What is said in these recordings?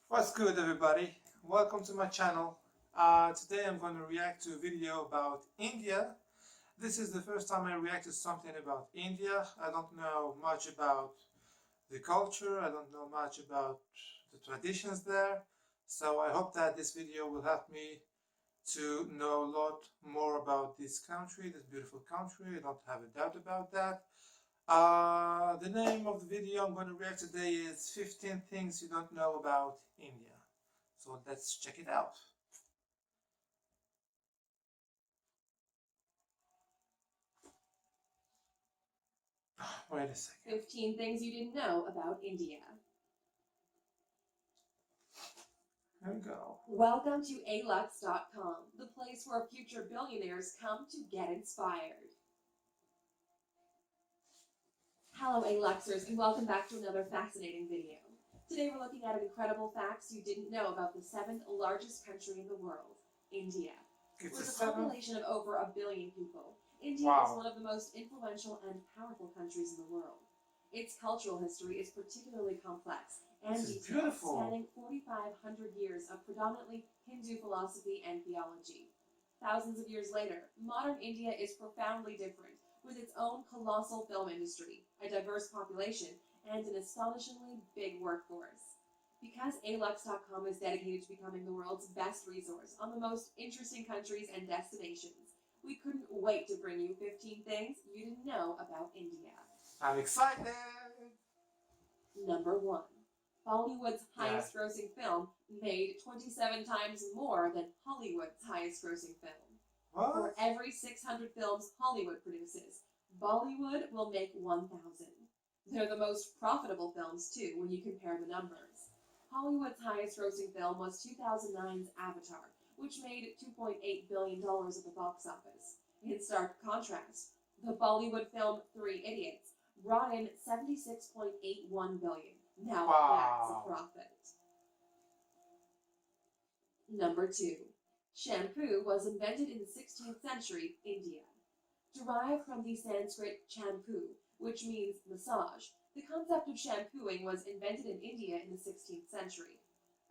What's good, everybody? Welcome to my channel. Today I'm going to react to a video about India. This is the first time I react to something about India. I don't know much about the culture, I don't know much about the traditions there. So I hope that this video will help me to know a lot more about this country, this beautiful country. I don't have a doubt about that. The name of the video I'm going to react today is 15 Things You Don't Know About India. So let's check it out. Wait a second. 15 Things You Didn't Know About India. Here we go. Welcome to alux.com, the place where future billionaires come to get inspired. Hello Aluxers, and welcome back to another fascinating video. Today we're looking at incredible facts you didn't know about the 7th largest country in the world, India. It's With a a seven. population of over 1 billion people, India Wow. is one of the most influential and powerful countries in the world. Its cultural history is particularly complex and This is detailed, beautiful. spanning 4,500 years of predominantly Hindu philosophy and theology. Thousands of years later, modern India is profoundly different, with its own colossal film industry, a diverse population, and an astonishingly big workforce. Because alux.com is dedicated to becoming the world's best resource on the most interesting countries and destinations, we couldn't wait to bring you 15 things you didn't know about India. I'm excited. Number 1. Bollywood's highest grossing film made 27 times more than Hollywood's highest grossing film. What? For every 600 films Hollywood produces, Bollywood will make 1,000. They're the most profitable films, too, when you compare the numbers. Hollywood's highest grossing film was 2009's Avatar, which made $2.8 billion at the box office. In stark contrast, the Bollywood film Three Idiots brought in $76.81 billion. Now that's a profit. Number 2. Shampoo was invented in the 16th century, India. Derived from the Sanskrit champu, which means massage, the concept of shampooing was invented in India in the 16th century.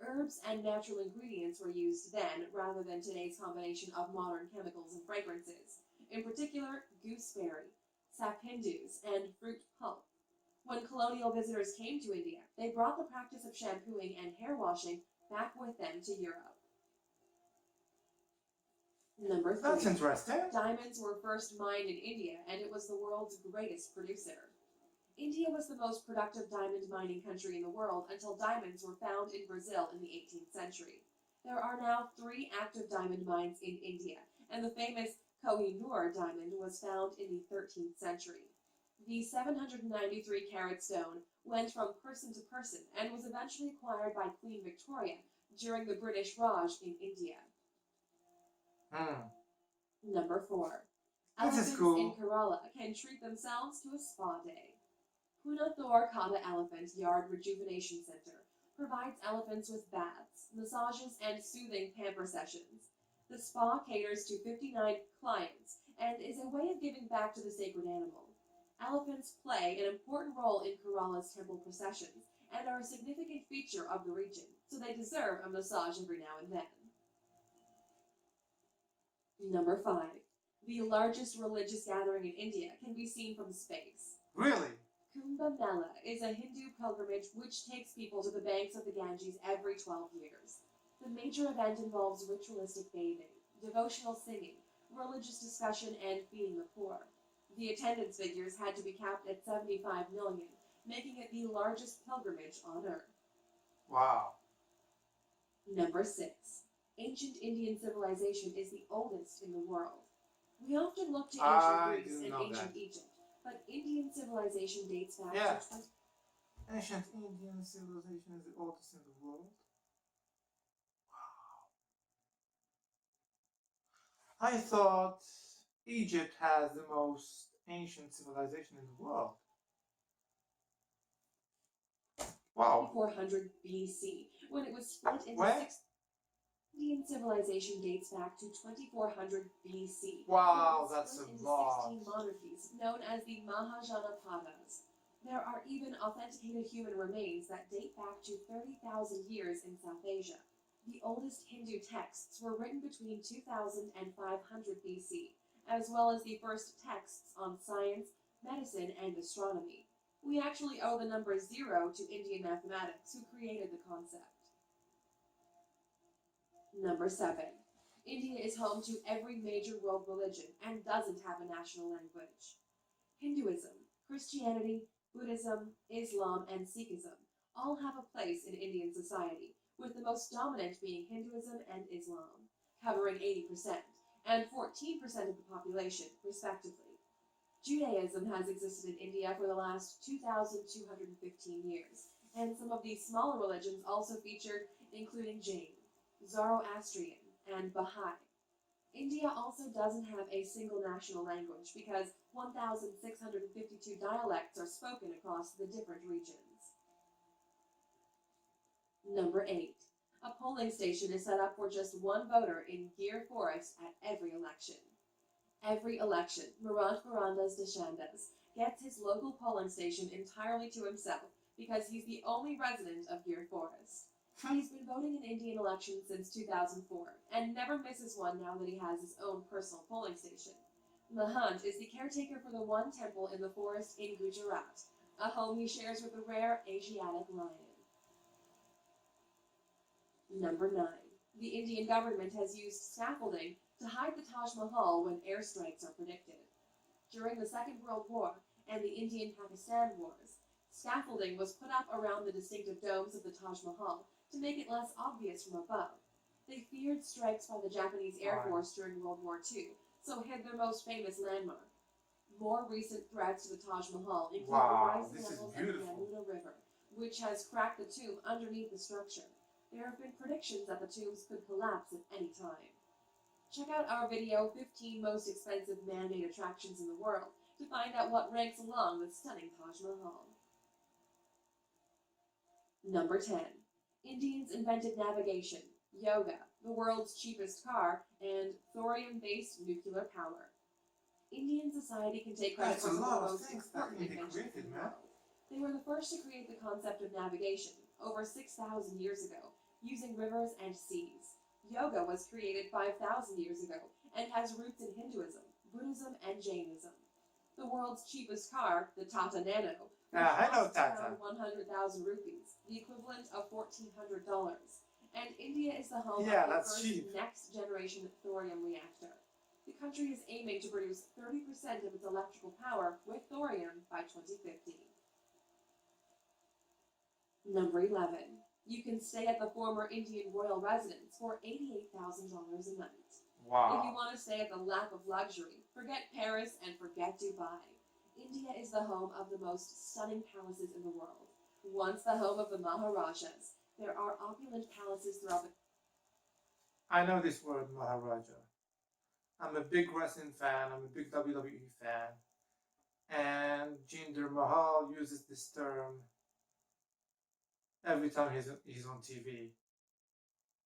Herbs and natural ingredients were used then, rather than today's combination of modern chemicals and fragrances, in particular gooseberry, saphindus, and fruit pulp. When colonial visitors came to India, they brought the practice of shampooing and hair washing back with them to Europe. Number 3. That's interesting. Diamonds were first mined in India, and it was the world's greatest producer. India was the most productive diamond mining country in the world until diamonds were found in Brazil in the 18th century. There are now 3 active diamond mines in India, and the famous Kohinoor diamond was found in the 13th century. The 793-carat stone went from person to person and was eventually acquired by Queen Victoria during the British Raj in India. Number 4. Elephants cool. in Kerala can treat themselves to a spa day. Punathur Kata Elephant Yard Rejuvenation Center provides elephants with baths, massages, and soothing pamper sessions. The spa caters to 59 clients and is a way of giving back to the sacred animal. Elephants play an important role in Kerala's temple processions and are a significant feature of the region, so they deserve a massage every now and then. Number 5. The largest religious gathering in India can be seen from space. Really? Kumbh Mela is a Hindu pilgrimage which takes people to the banks of the Ganges every 12 years. The major event involves ritualistic bathing, devotional singing, religious discussion, and feeding the poor. The attendance figures had to be capped at 75 million, making it the largest pilgrimage on Earth. Wow. Number 6. Ancient Indian civilization is the oldest in the world. We often look to ancient Greece and ancient Egypt, but Indian civilization dates back to Ancient Indian civilization is the oldest in the world. Wow. I thought Egypt has the most ancient civilization in the world. Wow. 2400 BC, when it was split into Where? 6. Indian civilization dates back to 2400 BC. Wow, It was that's split a into lot. 16 monarchies, known as the Mahajanapadas. There are even authenticated human remains that date back to 30,000 years in South Asia. The oldest Hindu texts were written between 2000 and 500 BC, as well as the first texts on science, medicine, and astronomy. We actually owe the number 0 to Indian mathematics, who created the concept. Number 7. India is home to every major world religion and doesn't have a national language. Hinduism, Christianity, Buddhism, Islam, and Sikhism all have a place in Indian society, with the most dominant being Hinduism and Islam, covering 80% and 14% of the population, respectively. Judaism has existed in India for the last 2,215 years, and some of these smaller religions also featured, including Jain, Zoroastrian, and Baha'i. India also doesn't have a single national language because 1,652 dialects are spoken across the different regions. Number 8. A polling station is set up for just one voter in Gir Forest at every election. Every election, Murad Farandas Deshandas gets his local polling station entirely to himself because he's the only resident of Gir Forest. He's been voting in Indian elections since 2004 and never misses one now that he has his own personal polling station. Mahant is the caretaker for the one temple in the forest in Gujarat, a home he shares with the rare Asiatic lion. Number 9. The Indian government has used scaffolding to hide the Taj Mahal when airstrikes are predicted. During the Second World War and the Indian-Pakistan Wars, scaffolding was put up around the distinctive domes of the Taj Mahal to make it less obvious from above. They feared strikes by the Japanese Air Force during World War II, so hid their most famous landmark. More recent threats to the Taj Mahal include the rising levels of the Yamuna River, which has cracked the tomb underneath the structure. There have been predictions that the tombs could collapse at any time. Check out our video, 15 Most Expensive Man-Made Attractions in the World, to find out what ranks along the stunning Taj Mahal. Number 10. Indians invented navigation, yoga, the world's cheapest car, and thorium-based nuclear power. Indian society can take credit for some of the most important inventions in the world. They were the first to create the concept of navigation, over 6,000 years ago, using rivers and seas. Yoga was created 5,000 years ago and has roots in Hinduism, Buddhism, and Jainism. The world's cheapest car, the Tata Nano, costs around 100,000 rupees, the equivalent of $1,400. And India is the home of the first next-generation thorium reactor. The country is aiming to produce 30% of its electrical power with thorium by 2050. Number 11. You can stay at the former Indian royal residence for $88,000 a night. Wow. If you want to stay at the lap of luxury, forget Paris and forget Dubai. India is the home of the most stunning palaces in the world. Once the home of the Maharajas, there are opulent palaces throughout the... I know this word, Maharaja. I'm a big wrestling fan, I'm a big WWE fan. And Jinder Mahal uses this term every time he's on TV.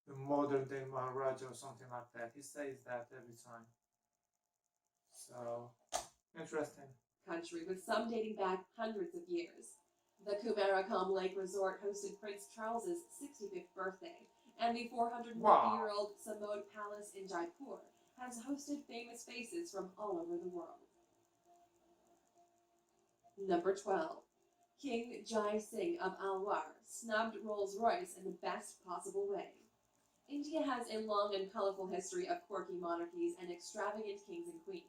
The modern day Maharaja or something like that. He says that every time. So, interesting. Country with some dating back hundreds of years. The Kumarakam Lake Resort hosted Prince Charles's 65th birthday, and the 450-year-old Samod Palace in Jaipur has hosted famous faces from all over the world. Number 12. King Jai Singh of Alwar snubbed Rolls-Royce in the best possible way. India has a long and colorful history of quirky monarchies and extravagant kings and queens.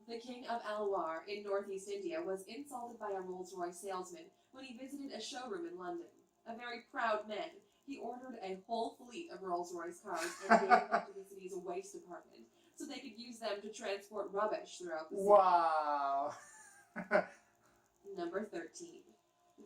The King of Alwar in northeast India was insulted by a Rolls-Royce salesman when he visited a showroom in London. A very proud man, he ordered a whole fleet of Rolls-Royce cars and gave them to the city's waste department so they could use them to transport rubbish throughout the city. Wow! Number 13.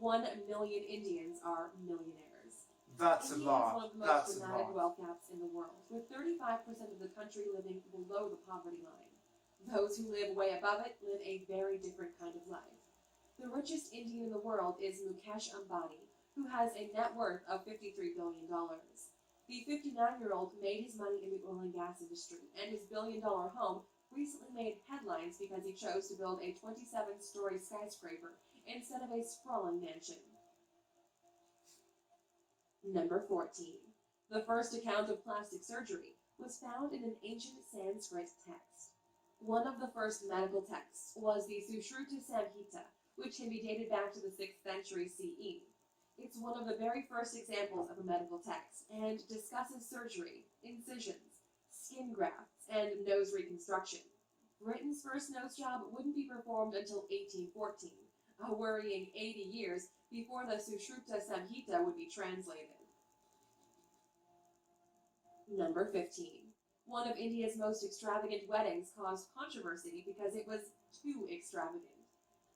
1 million Indians are millionaires. That's India a lot. is one of the most dramatic wealth gaps in the world, with 35% of the country living below the poverty line. Those who live way above it live a very different kind of life. The richest Indian in the world is Mukesh Ambani, who has a net worth of $53 billion. The 59-year-old made his money in the oil and gas industry, and his billion-dollar home recently made headlines because he chose to build a 27-story skyscraper instead of a sprawling mansion. Number 14. The first account of plastic surgery was found in an ancient Sanskrit text. One of the first medical texts was the Sushruta Samhita, which can be dated back to the 6th century CE. It's one of the very first examples of a medical text and discusses surgery, incisions, skin grafts, and nose reconstruction. Britain's first nose job wouldn't be performed until 1814, a worrying 80 years before the Sushruta Samhita would be translated. Number 15. One of India's most extravagant weddings caused controversy because it was too extravagant.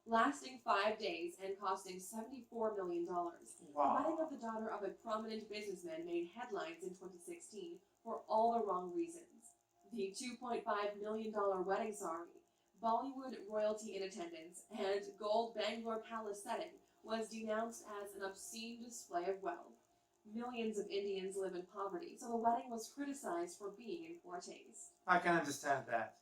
Lasting 5 days and costing $74 million. Wow. The wedding of the daughter of a prominent businessman made headlines in 2016 for all the wrong reasons. The $2.5 million wedding sari, Bollywood royalty in attendance, and gold Bangalore Palace setting was denounced as an obscene display of wealth. Millions of Indians live in poverty, so the wedding was criticized for being in poor taste. I can understand that.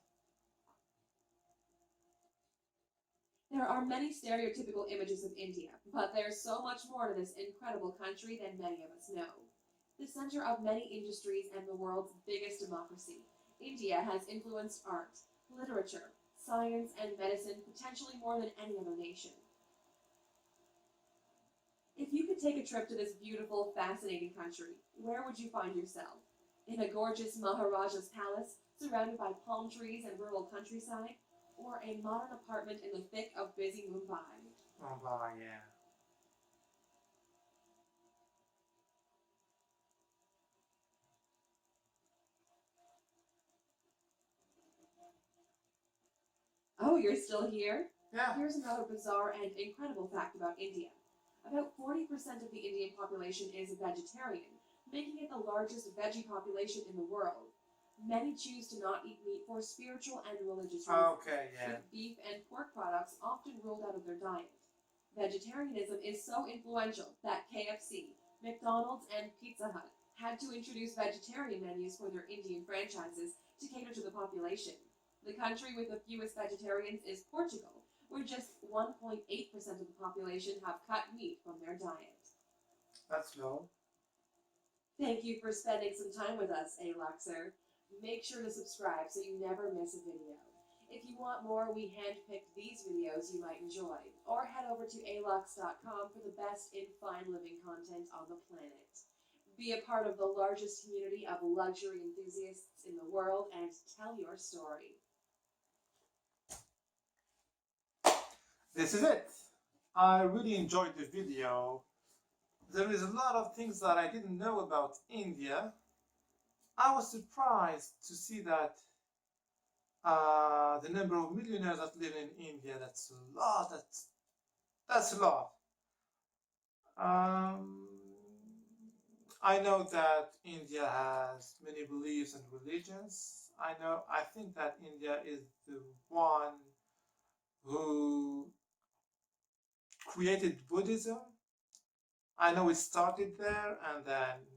There are many stereotypical images of India, but there's so much more to this incredible country than many of us know. The center of many industries and the world's biggest democracy, India has influenced art, literature, science, and medicine potentially more than any other nation. If you could take a trip to this beautiful, fascinating country, where would you find yourself? In a gorgeous Maharaja's palace, surrounded by palm trees and rural countryside? Or a modern apartment in the thick of busy Mumbai? Mumbai, yeah. Oh, you're still here? Yeah. Here's another bizarre and incredible fact about India. About 40% of the Indian population is vegetarian, making it the largest veggie population in the world. Many choose to not eat meat for spiritual and religious reasons, Okay, yeah. with beef and pork products often ruled out of their diet. Vegetarianism is so influential that KFC, McDonald's, and Pizza Hut had to introduce vegetarian menus for their Indian franchises to cater to the population. The country with the fewest vegetarians is Portugal, where just 1.8% of the population have cut meat from their diet. That's low. Thank you for spending some time with us, Aluxer. Make sure to subscribe so you never miss a video. If you want more, we handpicked these videos you might enjoy, or head over to alux.com for the best in fine living content on the planet. Be a part of the largest community of luxury enthusiasts in the world and tell your story. This is it. I really enjoyed the video. There is a lot of things that I didn't know about India. I was surprised to see that the number of millionaires that live in India, that's a lot. That's a lot. I know that India has many beliefs and religions. I think that India is the one who created Buddhism. I know it started there and then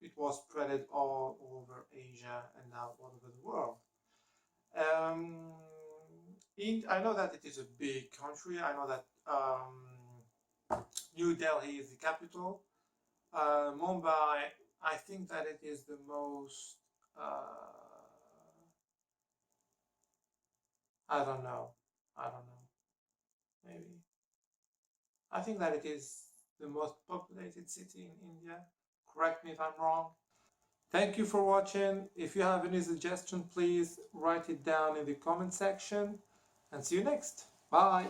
it was spread all over Asia and now all over the world. I know that it is a big country. I know that New Delhi is the capital. Mumbai, I think that it is the most, I don't know, maybe. I think that it is the most populated city in India. Correct me if I'm wrong. Thank you for watching. If you have any suggestion, please write it down in the comment section and see you next. Bye.